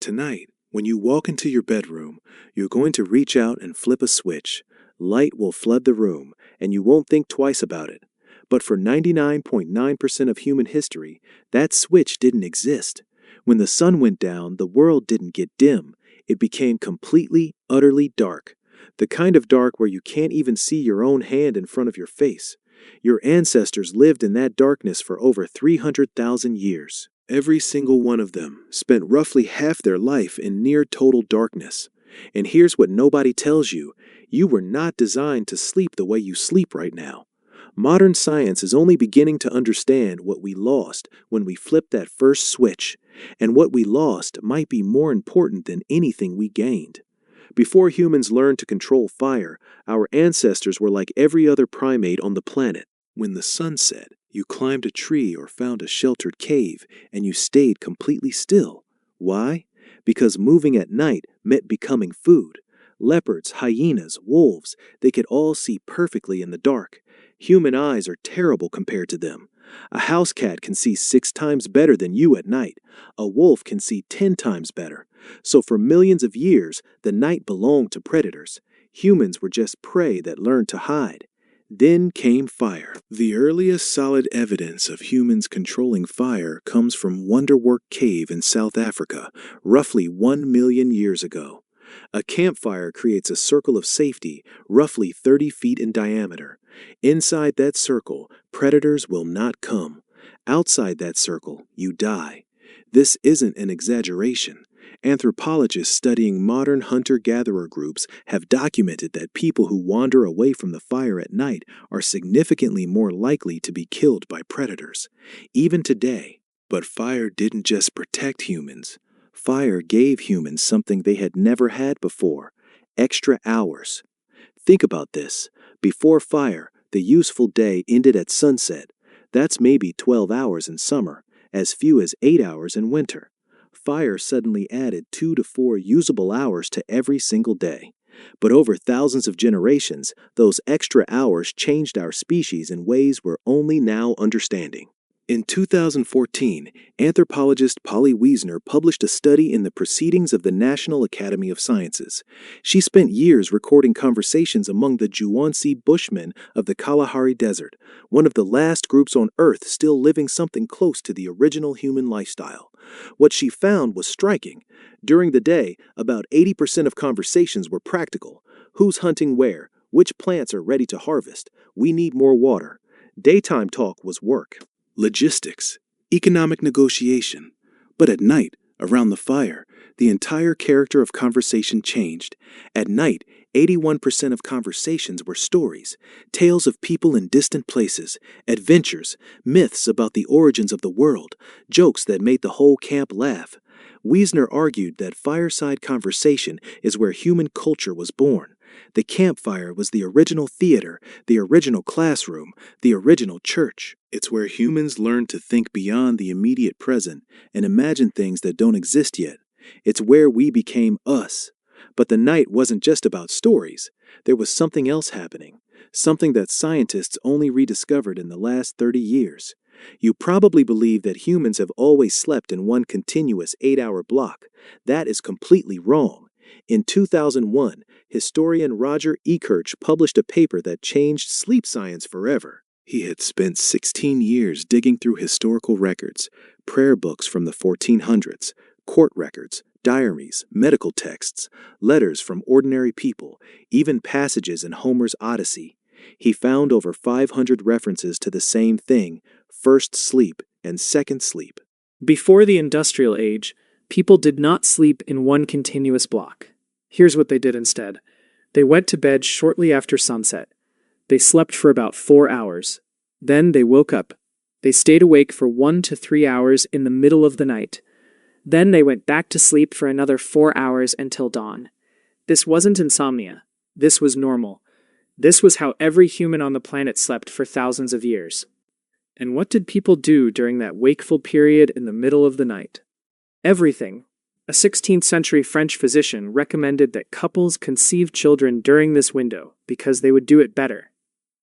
Tonight, when you walk into your bedroom, you're going to reach out and flip a switch. Light will flood the room, and you won't think twice about it. But for 99.9% of human history, that switch didn't exist. When the sun went down, the world didn't get dim. It became completely, utterly dark. The kind of dark where you can't even see your own hand in front of your face. Your ancestors lived in that darkness for over 300,000 years. Every single one of them spent roughly half their life in near total darkness. And here's what nobody tells you: you were not designed to sleep the way you sleep right now. Modern science is only beginning to understand what we lost when we flipped that first switch, and what we lost might be more important than anything we gained. Before humans learned to control fire, our ancestors were like every other primate on the planet. When the sun set, you climbed a tree or found a sheltered cave, and you stayed completely still. Why? Because moving at night meant becoming food. Leopards, hyenas, wolves, they could all see perfectly in the dark. Human eyes are terrible compared to them. A house cat can see 6 times better than you at night. A wolf can see 10 times better. So for millions of years, the night belonged to predators. Humans were just prey that learned to hide. Then came fire. The earliest solid evidence of humans controlling fire comes from Wonderwork Cave in South Africa, roughly 1 million years ago. A campfire creates a circle of safety, roughly 30 feet in diameter. Inside that circle, predators will not come. Outside that circle, you die. This isn't an exaggeration. Anthropologists studying modern hunter-gatherer groups have documented that people who wander away from the fire at night are significantly more likely to be killed by predators, even today. But fire didn't just protect humans. Fire gave humans something they had never had before: extra hours. Think about this. Before fire, the useful day ended at sunset. That's maybe 12 hours in summer, as few as 8 hours in winter. Fire suddenly added 2 to 4 usable hours to every single day. But over thousands of generations, those extra hours changed our species in ways we're only now understanding. In 2014, anthropologist Polly Wiesner published a study in the Proceedings of the National Academy of Sciences. She spent years recording conversations among the Juansi Bushmen of the Kalahari Desert, one of the last groups on Earth still living something close to the original human lifestyle. What she found was striking. During the day, about 80% of conversations were practical. Who's hunting where? Which plants are ready to harvest? We need more water. Daytime talk was work. Logistics, economic negotiation. But at night, around the fire, the entire character of conversation changed. At night, 81% of conversations were stories, tales of people in distant places, adventures, myths about the origins of the world, jokes that made the whole camp laugh. Wiesner argued that fireside conversation is where human culture was born. The campfire was the original theater, the original classroom, the original church. It's where humans learned to think beyond the immediate present and imagine things that don't exist yet. It's where we became us. But the night wasn't just about stories. There was something else happening, something that scientists only rediscovered in the last 30 years. You probably believe that humans have always slept in one continuous 8-hour block. That is completely wrong. In 2001, historian Roger Ekirch published a paper that changed sleep science forever. He had spent 16 years digging through historical records, prayer books from the 1400s, court records, diaries, medical texts, letters from ordinary people, even passages in Homer's Odyssey. He found over 500 references to the same thing: first sleep and second sleep. Before the industrial age, people did not sleep in one continuous block. Here's what they did instead. They went to bed shortly after sunset. They slept for about 4 hours. Then they woke up. They stayed awake for 1 to 3 hours in the middle of the night. Then they went back to sleep for another 4 hours until dawn. This wasn't insomnia. This was normal. This was how every human on the planet slept for thousands of years. And what did people do during that wakeful period in the middle of the night? Everything. A 16th century French physician recommended that couples conceive children during this window because they would do it better.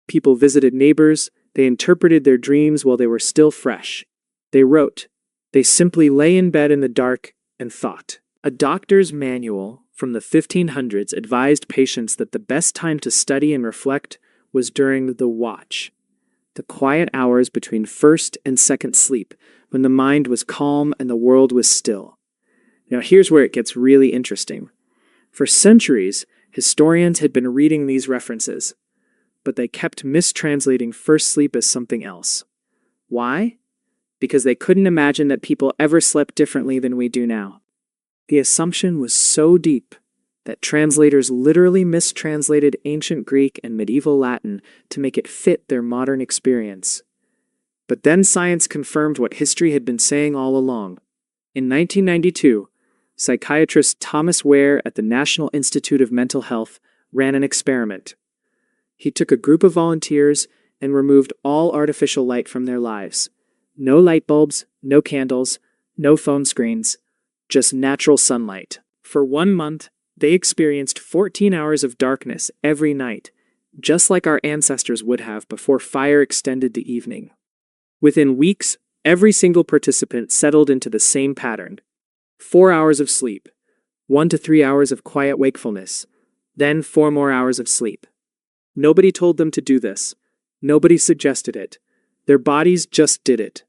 People visited neighbors. They interpreted their dreams while they were still fresh. They wrote. They simply lay in bed in the dark and thought. A doctor's manual from the 1500s advised patients that the best time to study and reflect was during the watch, the quiet hours between first and second sleep, when the mind was calm and the world was still. Now here's where it gets really interesting. For centuries, historians had been reading these references, but they kept mistranslating first sleep as something else. Why? Because they couldn't imagine that people ever slept differently than we do now. The assumption was so deep that translators literally mistranslated ancient Greek and medieval Latin to make it fit their modern experience. But then science confirmed what history had been saying all along. In 1992, psychiatrist Thomas Wehr at the National Institute of Mental Health ran an experiment. He took a group of volunteers and removed all artificial light from their lives. No light bulbs, no candles, no phone screens, just natural sunlight. For 1 month, they experienced 14 hours of darkness every night, just like our ancestors would have before fire extended the evening. Within weeks, every single participant settled into the same pattern. 4 hours of sleep, 1 to 3 hours of quiet wakefulness, then 4 more hours of sleep. Nobody told them to do this. Nobody suggested it. Their bodies just did it,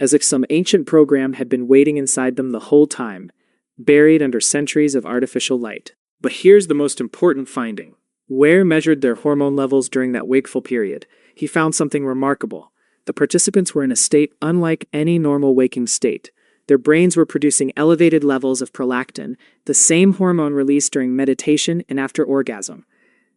as if some ancient program had been waiting inside them the whole time, buried under centuries of artificial light. But here's the most important finding. Wehr measured their hormone levels during that wakeful period. He found something remarkable. The participants were in a state unlike any normal waking state. Their brains were producing elevated levels of prolactin, the same hormone released during meditation and after orgasm.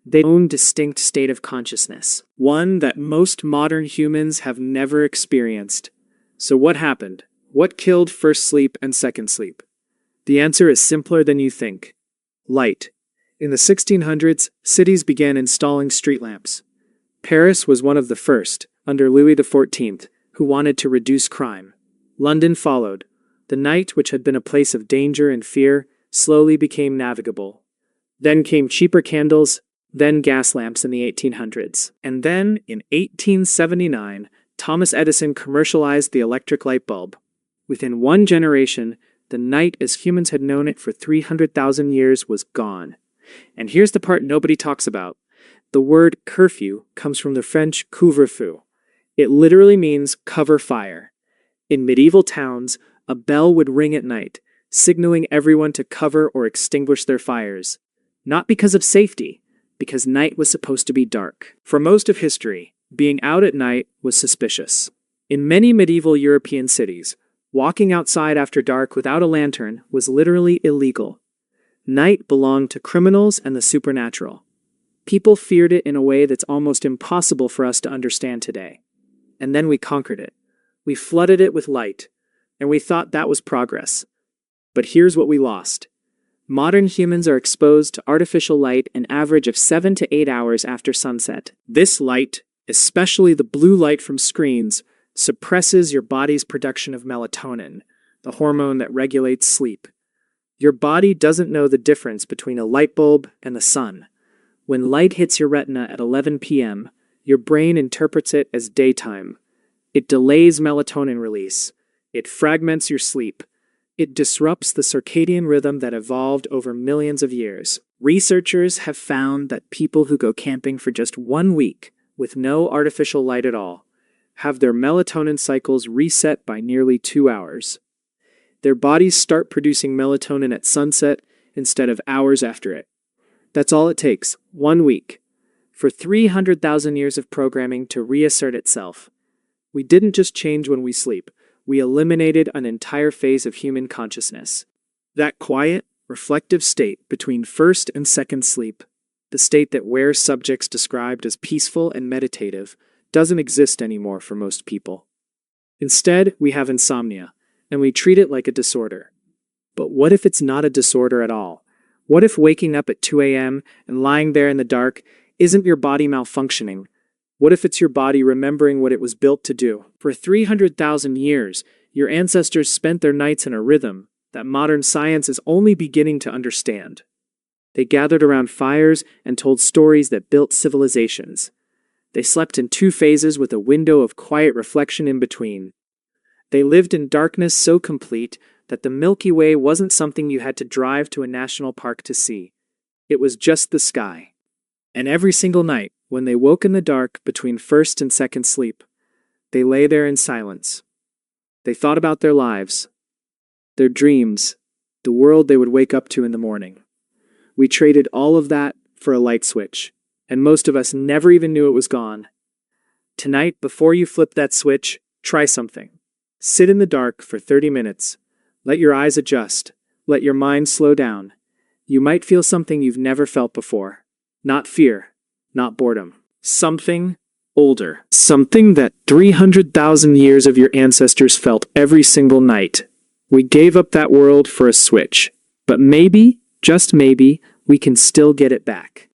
Their own distinct state of consciousness, one that most modern humans have never experienced. So what happened? What killed first sleep and second sleep? The answer is simpler than you think. Light. In the 1600s, cities began installing street lamps. Paris was one of the first, under Louis XIV, who wanted to reduce crime. London followed. The night, which had been a place of danger and fear, slowly became navigable. Then came cheaper candles, then gas lamps in the 1800s. And then, in 1879, Thomas Edison commercialized the electric light bulb. Within 1 generation, the night as humans had known it for 300,000 years was gone. And here's the part nobody talks about. The word curfew comes from the French couvre-feu. It literally means cover fire. In medieval towns, a bell would ring at night, signaling everyone to cover or extinguish their fires. Not because of safety, because night was supposed to be dark. For most of history, being out at night was suspicious. In many medieval European cities, walking outside after dark without a lantern was literally illegal. Night belonged to criminals and the supernatural. People feared it in a way that's almost impossible for us to understand today. And then we conquered it. We flooded it with light, and we thought that was progress. But here's what we lost. Modern humans are exposed to artificial light an average of 7 to 8 hours after sunset. This light, especially the blue light from screens, suppresses your body's production of melatonin, the hormone that regulates sleep. Your body doesn't know the difference between a light bulb and the sun. When light hits your retina at 11 p.m., your brain interprets it as daytime. It delays melatonin release. It fragments your sleep. It disrupts the circadian rhythm that evolved over millions of years. Researchers have found that people who go camping for just 1 week with no artificial light at all have their melatonin cycles reset by nearly 2 hours. Their bodies start producing melatonin at sunset instead of hours after it. That's all it takes, 1 week, for 300,000 years of programming to reassert itself. We didn't just change when we sleep. We eliminated an entire phase of human consciousness. That quiet, reflective state between first and second sleep, the state that Wehr's subjects described as peaceful and meditative, doesn't exist anymore for most people. Instead, we have insomnia, and we treat it like a disorder. But what if it's not a disorder at all? What if waking up at 2 a.m. and lying there in the dark isn't your body malfunctioning? What if it's your body remembering what it was built to do? For 300,000 years, your ancestors spent their nights in a rhythm that modern science is only beginning to understand. They gathered around fires and told stories that built civilizations. They slept in 2 phases with a window of quiet reflection in between. They lived in darkness so complete that the Milky Way wasn't something you had to drive to a national park to see. It was just the sky. And every single night, when they woke in the dark between first and second sleep, they lay there in silence. They thought about their lives, their dreams, the world they would wake up to in the morning. We traded all of that for a light switch, and most of us never even knew it was gone. Tonight, before you flip that switch, try something. Sit in the dark for 30 minutes. Let your eyes adjust. Let your mind slow down. You might feel something you've never felt before. Not fear, not boredom. Something older. Something that 300,000 years of your ancestors felt every single night. We gave up that world for a switch. But maybe, just maybe, we can still get it back.